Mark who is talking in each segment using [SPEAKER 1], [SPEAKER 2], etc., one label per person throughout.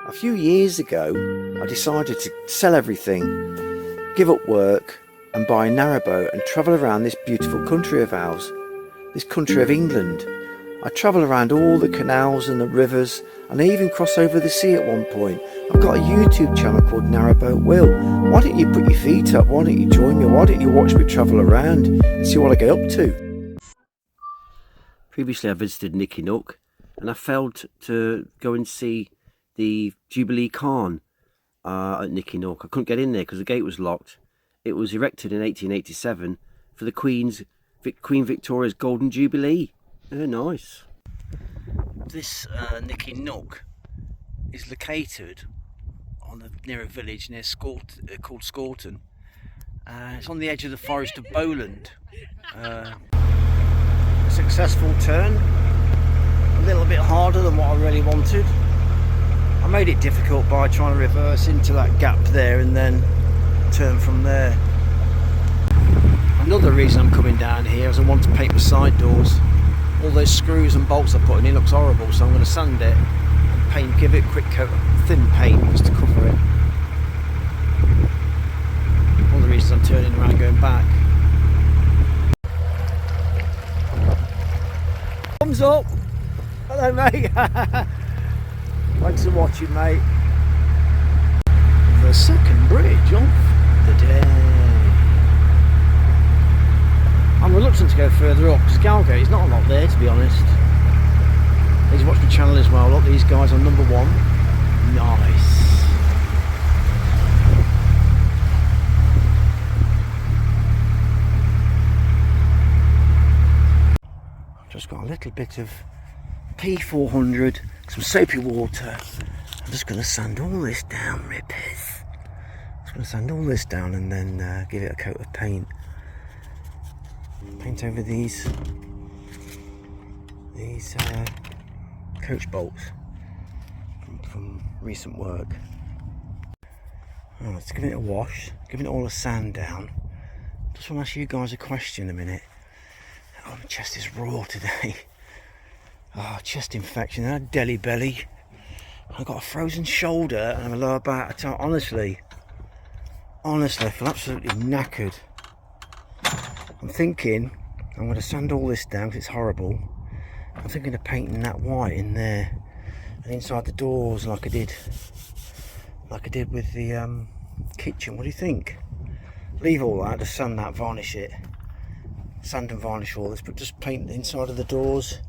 [SPEAKER 1] A few years ago, I decided to sell everything, give up work and buy a narrowboat and travel around this beautiful country of ours, this country of England. I travel around all the canals and the rivers, and I even cross over the sea at one point. I've got a YouTube channel called Narrowboat Will. Why don't you put your feet up? Why don't you join me? Why don't you watch me travel around and see what I get up to? Previously I visited Nicky Nook and I failed to go and see the Jubilee Khan at Nicky Nook. I couldn't get in there because the gate was locked. It was erected in 1887 for the Queen Victoria's Golden Jubilee. Oh, nice. This Nicky Nook is located near a village called Scorton. It's on the edge of the Forest of Bowland. A successful turn, a little bit harder than what I really wanted. I made it difficult by trying to reverse into that gap there and then turn from there. Another reason I'm coming down here is I want to paint the side doors. All those screws and bolts I put in, it looks horrible, so I'm going to sand it and give it a quick coat of thin paint just to cover it. All the reasons I'm turning around and going back. Thumbs up! Hello mate! Thanks for watching mate. The second bridge of the day. I'm reluctant to go further up because Galgate is not a lot there, to be honest. Please watch my channel as well. Look, these guys are number one. Nice. I've just got a little bit of P400, some soapy water. I'm just going to sand all this down, rippers. Just going to sand all this down and then give it a coat of paint. Paint over these coach bolts from recent work. Oh, let's give it a wash, giving it all a sand down. Just want to ask you guys a question a minute. Oh, my chest is raw today. Oh, chest infection, I had deli belly. I've got a frozen shoulder and a lower back. Honestly, I feel absolutely knackered. I'm thinking I'm going to sand all this down because it's horrible. I'm thinking of painting that white in there and inside the doors like I did with the kitchen. What do you think? Leave all that, just sand that, varnish it, sand and varnish all this, but just paint the inside of the doors.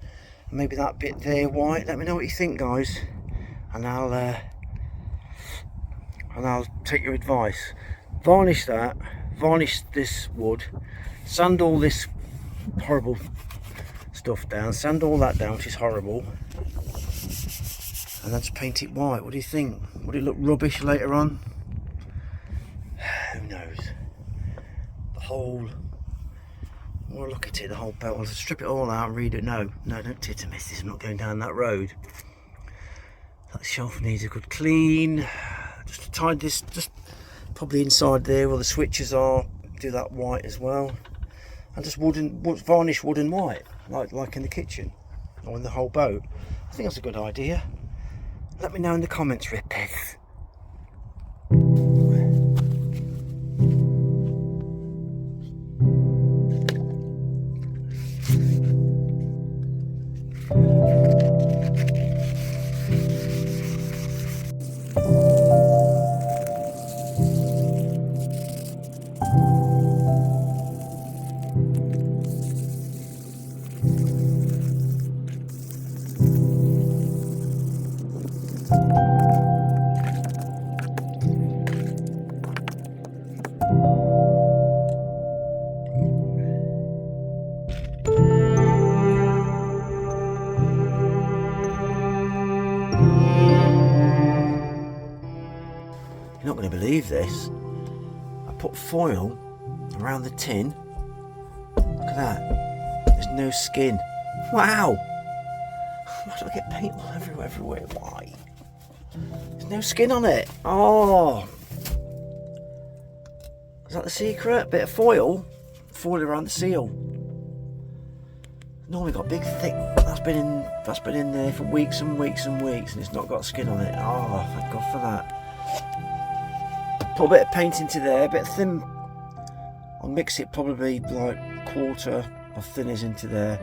[SPEAKER 1] Maybe that bit there white. Let me know what you think, guys, and I'll take your advice. Varnish that, varnish this wood, sand all this horrible stuff down, sand all that down which is horrible, and then just paint it white. What do you think? Would it look rubbish later on? Who knows? The whole, more look at it, the whole belt. I'll strip it all out and read it. No, don't titter miss this. I'm not going down that road. That shelf needs a good clean. Just to tidy this, just probably inside there where the switches are, do that white as well. And just varnish wood and white, like in the kitchen or in the whole boat. I think that's a good idea. Let me know in the comments, rippers. You're not going to believe this. I put foil around the tin. Look at that. There's no skin. Wow! Why do I get paint all everywhere? Why? There's no skin on it. Oh! Is that the secret? Bit of foil around the seal. Normally got big thick, that's that's been in there for weeks and weeks and weeks, and it's not got skin on it. Oh, thank God for that. Put a bit of paint into there, a bit thin. I'll mix it probably like quarter of thinners into there.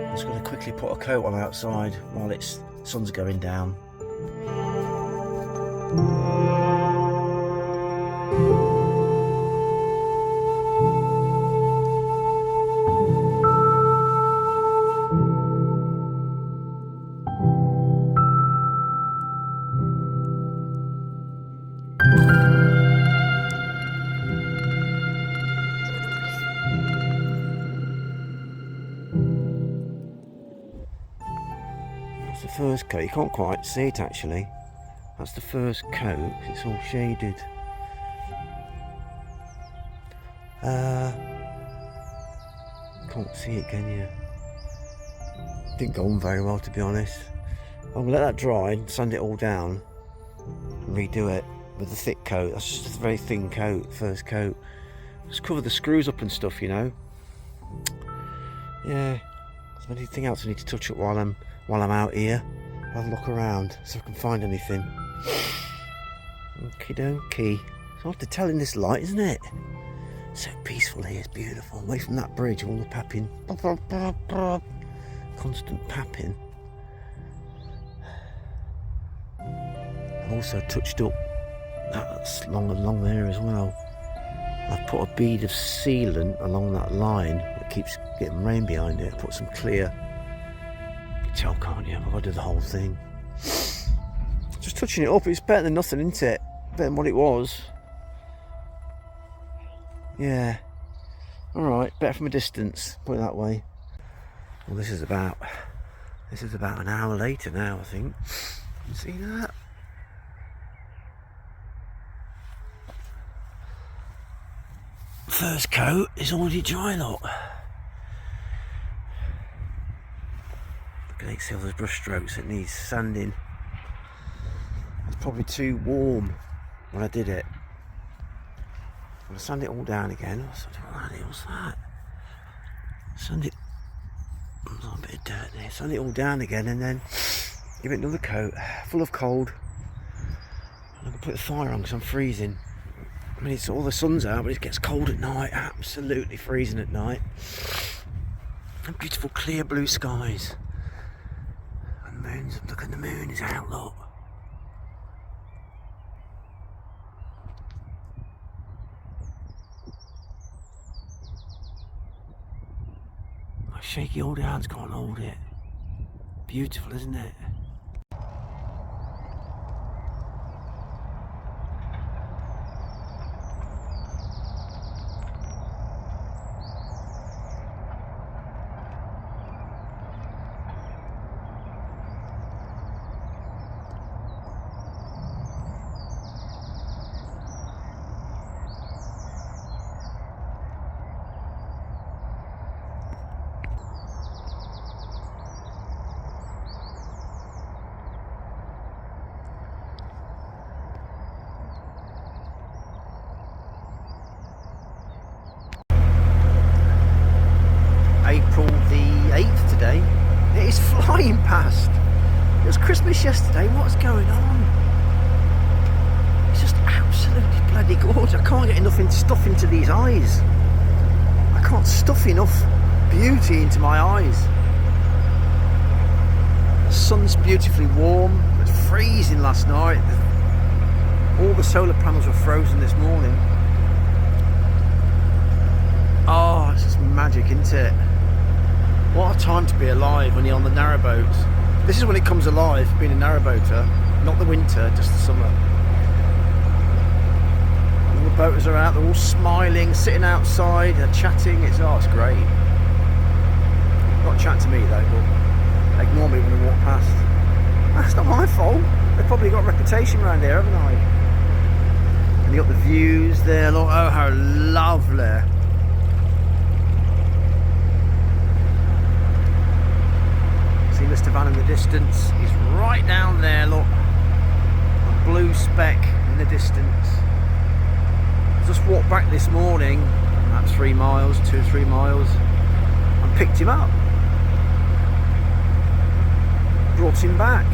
[SPEAKER 1] I'm just going to quickly put a coat on outside while it's sun's going down. That's the first coat. You can't quite see it actually. That's the first coat. It's all shaded. Can't see it, can you? Didn't go on very well, to be honest. I'm gonna let that dry and sand it all down and redo it with a thick coat. That's just a very thin coat, first coat. Just cover the screws up and stuff, you know. Yeah. Is there anything else I need to touch up while I'm out here? I'll have a look around see if I can find anything. Okie dokie. It's hard to tell in this light, isn't it? So peaceful here, it's beautiful. Away from that bridge, all the papping. Constant papping. I've also touched up that's along there as well. I've put a bead of sealant along that line that keeps getting rain behind it. Put some clear. You can tell, can't you? I've got to do the whole thing. Just touching it up, it's better than nothing, isn't it? Better than what it was. Yeah. Alright, better from a distance, put it that way. Well, this is about an hour later now, I think. You see that? First coat is already dry, look. Look at Silver's brush strokes, it needs sanding. It's probably too warm when I did it. I'm going to sand it all down again. What's that? Sand it. There's a little bit of dirt there. Sand it all down again and then give it another coat, full of cold. I'm going to put the fire on because I'm freezing. I mean, it's all the sun's out, but it gets cold at night. Absolutely freezing at night. And beautiful clear blue skies. And moons. Look at the moon is out, look. My shaky old hands can't hold it. Beautiful, isn't it? April the 8th today. It is flying past. It was Christmas yesterday. What's going on? It's just absolutely bloody gorgeous. I can't get enough stuff into these eyes. I can't stuff enough beauty into my eyes. The sun's beautifully warm. It was freezing last night. All the solar panels were frozen this morning. Oh, it's just magic, isn't it? What a time to be alive when you're on the narrowboat. This is when it comes alive, being a narrowboater. Not the winter, just the summer. All the boaters are out, they're all smiling, sitting outside, they're chatting. It's great. Not chat to me though, but ignore me when I walk past. That's not my fault. They've probably got a reputation around here, haven't they? And you got the views there. Look, oh, how lovely. See Mr. Van in the distance. He's right down there, look. A blue speck in the distance. Just walked back this morning, about 3 miles, 2 or 3 miles, and picked him up. brought him back.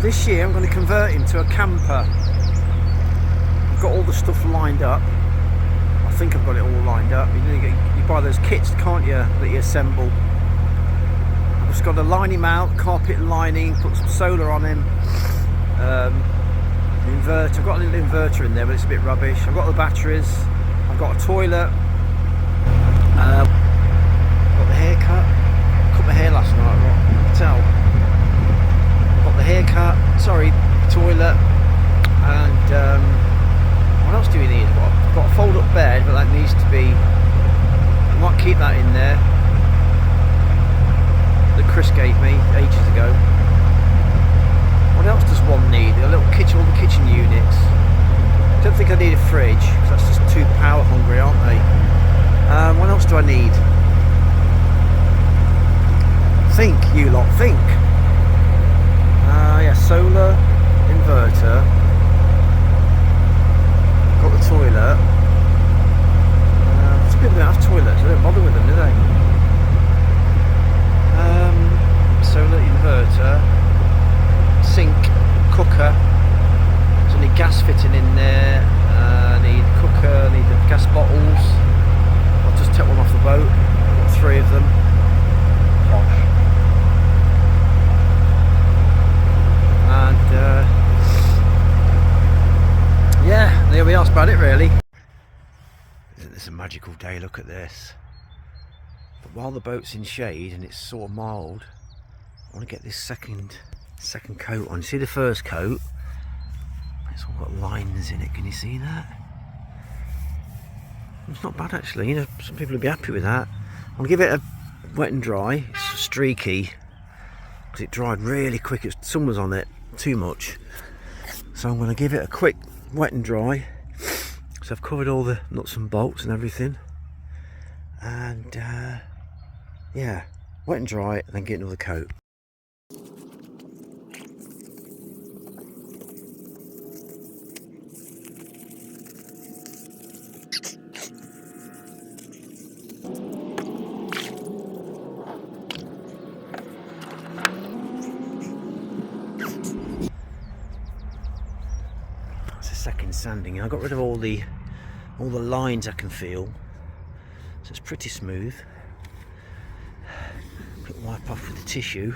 [SPEAKER 1] This year I'm going to convert him to a camper. I've got all the stuff lined up. I think I've got it all lined up. You buy those kits, can't you, that you assemble. I've just got to line him out, carpet lining, put some solar on him. Inverter. I've got a little inverter in there, but it's a bit rubbish. I've got the batteries. I've got a toilet. Got the haircut. Cut my hair last night. Right? You can tell. Got the haircut. Sorry, toilet. And what else do we need? I've got a fold-up bed, but that needs to be. I might keep that in there. That Chris gave me ages ago. What else does one need? A little kitchen, all the kitchen units. Don't think I need a fridge, because that's just too power hungry, aren't they? What else do I need? Think, you lot, think. Yeah, solar, inverter. Got the toilet. Some people don't have toilets, they don't bother with them, do they? Solar, inverter. Sink, cooker, so I need gas fitting in there, I need cooker, I need the gas bottles. I'll just take one off the boat, I've got 3 of them. Posh. And yeah, there we are, that's about it really. Isn't this a magical day? Look at this. But while the boat's in shade and it's sort of mild, I want to get this second coat on. See the first coat? It's all got lines in it. Can you see that? It's not bad actually. You know, some people will be happy with that. I'll give it a wet and dry. It's streaky because it dried really quick. Sun was on it too much, so I'm going to give it a quick wet and dry. So I've covered all the nuts and bolts and everything, and yeah, wet and dry, and then get another coat. Second sanding. I got rid of all the lines I can feel, so it's pretty smooth. Quick wipe off with the tissue.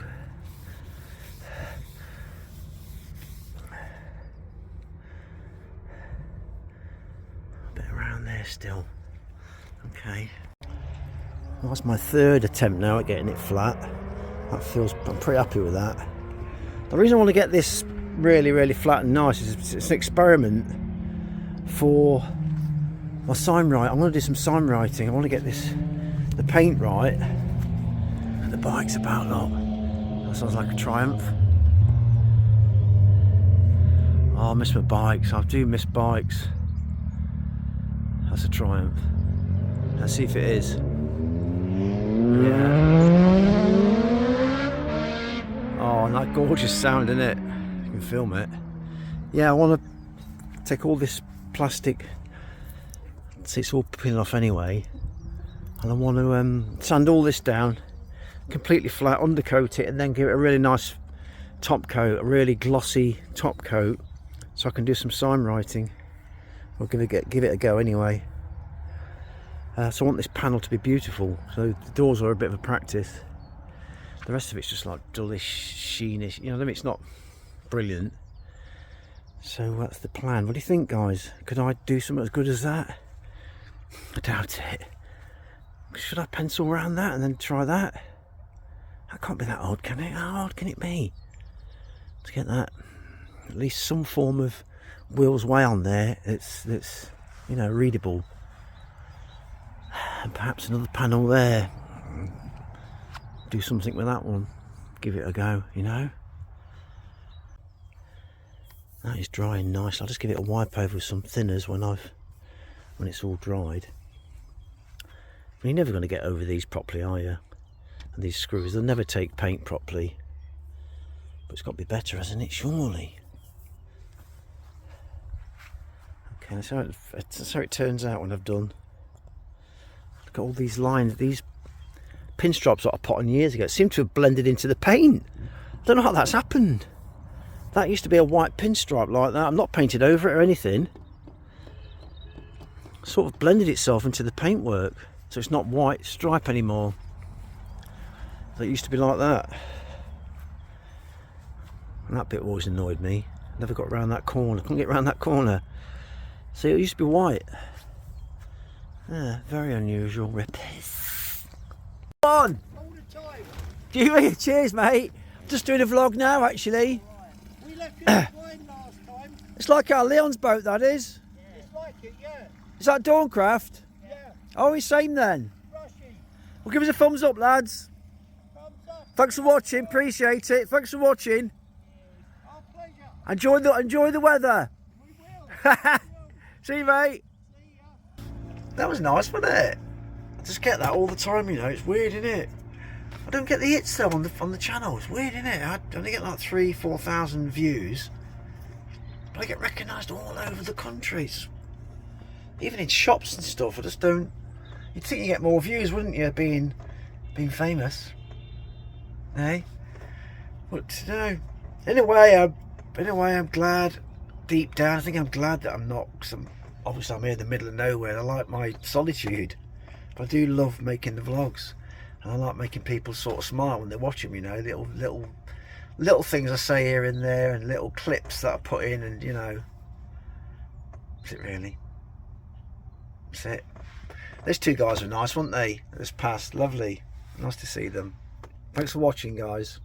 [SPEAKER 1] A bit around there still. Okay. Well, that's my 3rd attempt now at getting it flat. I'm pretty happy with that. The reason I want to get this really flat and nice is it's an experiment for my sign writing. I'm going to do some sign writing. I want to get the paint right, and the bike's about lot. That sounds like a triumph. Oh, I miss my bikes. I do miss bikes. That's a triumph. Let's see if it is. Yeah. Oh, and that gorgeous sound, isn't it? You can film it. Yeah, I want to take all this plastic, see it's all peeling off anyway, and I want to sand all this down completely flat, undercoat it, and then give it a really nice top coat, a really glossy top coat, so I can do some sign writing. We're going to give it a go anyway. So I want this panel to be beautiful, so the doors are a bit of a practice. The rest of it's just like dullish, sheenish, you know what I mean? It's not brilliant. So that's the plan. What do you think, guys? Could I do something as good as that? I doubt it. Should I pencil around that and then try that? That can't be that odd, can it? How odd can it be? To get that, at least some form of Will's Way on there, it's you know, readable. And perhaps another panel there. Do something with that one. Give it a go, you know. That is drying nice. I'll just give it a wipe over with some thinners when it's all dried. But you're never going to get over these properly, are you? And these screws, they'll never take paint properly. But it's got to be better, hasn't it? Surely. Okay, that's how it turns out when I've done. Look at all these lines. These pinstripes that I put on years ago seem to have blended into the paint. I don't know how that's happened. That used to be a white pinstripe like that. I'm not painted over it or anything. Sort of blended itself into the paintwork, so it's not white stripe anymore. That used to be like that. And that bit always annoyed me. Never got around that corner. Couldn't get around that corner. See, it used to be white. Yeah, very unusual. Rippers. Come on!
[SPEAKER 2] All the time.
[SPEAKER 1] Do you? Cheers, mate. Just doing a vlog now, actually.
[SPEAKER 2] Right. We left you the wine last time.
[SPEAKER 1] It's like our Leon's boat, that is.
[SPEAKER 2] Yeah. It's like it, yeah.
[SPEAKER 1] Is that Dawncraft?
[SPEAKER 2] Yeah.
[SPEAKER 1] Oh, he's same then.
[SPEAKER 2] Brushy.
[SPEAKER 1] Well, give us a thumbs up, lads.
[SPEAKER 2] Thumbs up.
[SPEAKER 1] Thanks for watching. Appreciate it. Thanks for watching.
[SPEAKER 2] Our pleasure.
[SPEAKER 1] Enjoy the weather.
[SPEAKER 2] We will.
[SPEAKER 1] See you, mate.
[SPEAKER 2] See ya.
[SPEAKER 1] That was nice, wasn't it? I just get that all the time, you know. It's weird, isn't it? I don't get the hits though on the channel. It's weird, isn't it? I only get like 3,000-4,000 views, but I get recognised all over the country. Even in shops and stuff. I just don't. You'd think you get more views, wouldn't you? Being famous, eh? But no. In a way, I'm glad. Deep down, I think I'm glad that I'm not. Cause obviously I'm here in the middle of nowhere. I like my solitude, but I do love making the vlogs, and I like making people sort of smile when they're watching. You know, little things I say here and there, and little clips that I put in, and you know, that's it really. That's it. Those two guys were nice, weren't they? This past, lovely, nice to see them. Thanks for watching, guys.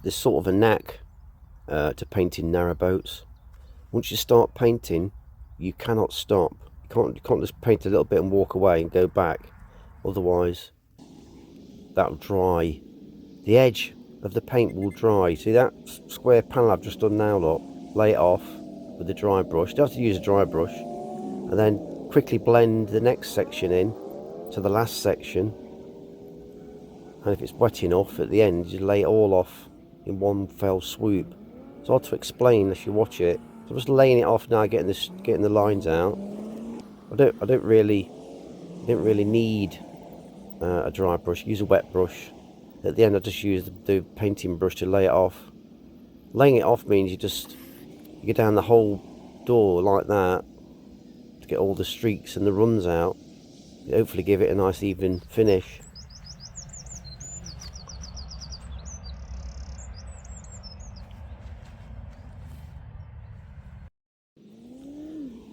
[SPEAKER 1] There's sort of a knack to painting narrowboats. Once you start painting, you cannot stop. You can't just paint a little bit and walk away and go back. Otherwise, that'll dry. The edge of the paint will dry. See that square panel I've just done now, look? Lay it off with the dry brush. You don't have to use a dry brush. And then quickly blend the next section in to the last section. And if it's wet enough at the end, you lay it all off in one fell swoop. It's hard to explain unless you watch it. So I'm just laying it off now, getting the lines out. I don't really need a dry brush. Use a wet brush. At the end, I just use the painting brush to lay it off. Laying it off means you go down the whole door like that to get all the streaks and the runs out. You hopefully give it a nice even finish.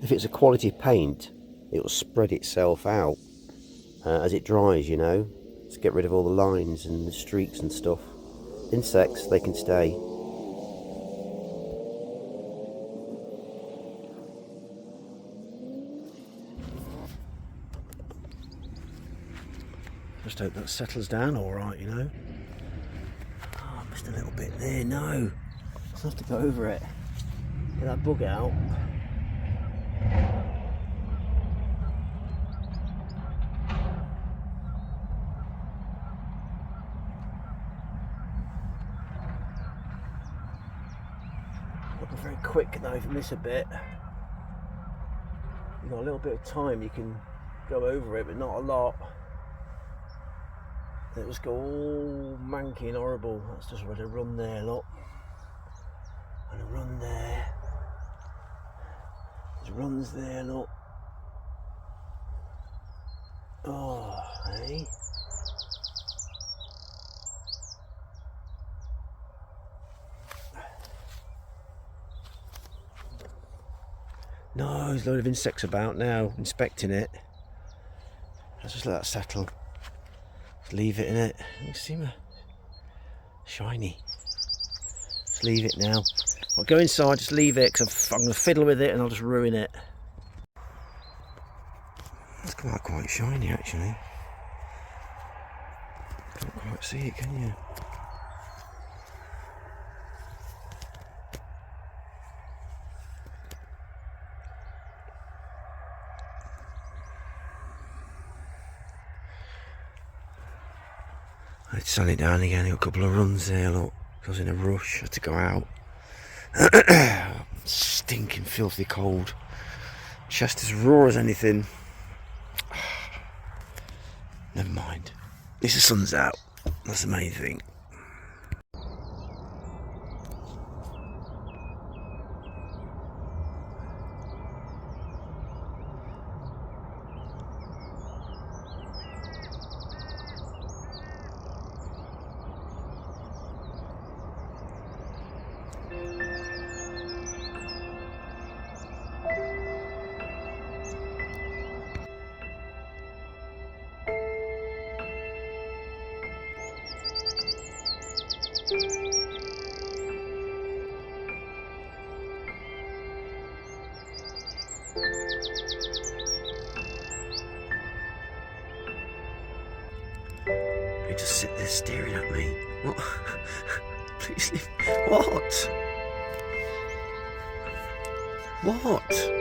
[SPEAKER 1] If it's a quality paint, it will spread itself out as it dries, you know, to get rid of all the lines and the streaks and stuff. Insects, they can stay. Just hope that settles down all right, you know. Oh, I missed a little bit there. No, I'll have to go over it. Get that bug out. Very quick though. If you miss a bit, you've got a little bit of time, you can go over it, but not a lot. It just go all manky and horrible. That's just where to run there, look, and a run there. There's runs there, look. Oh, hey. No, there's a load of insects about now, inspecting it. Let's just let that settle. Just leave it in it. It seems shiny. Just leave it now. I'll go inside, just leave it, because I'm going to fiddle with it and I'll just ruin it. It's come out quite shiny actually. Can't quite see it, can you? I'd sand it down again, a couple of runs there, look. I was in a rush, had to go out. Stinking filthy cold. Chest as raw as anything. Never mind. At least the sun's out. That's the main thing. He just sit there staring at me. What? Please leave. What? What?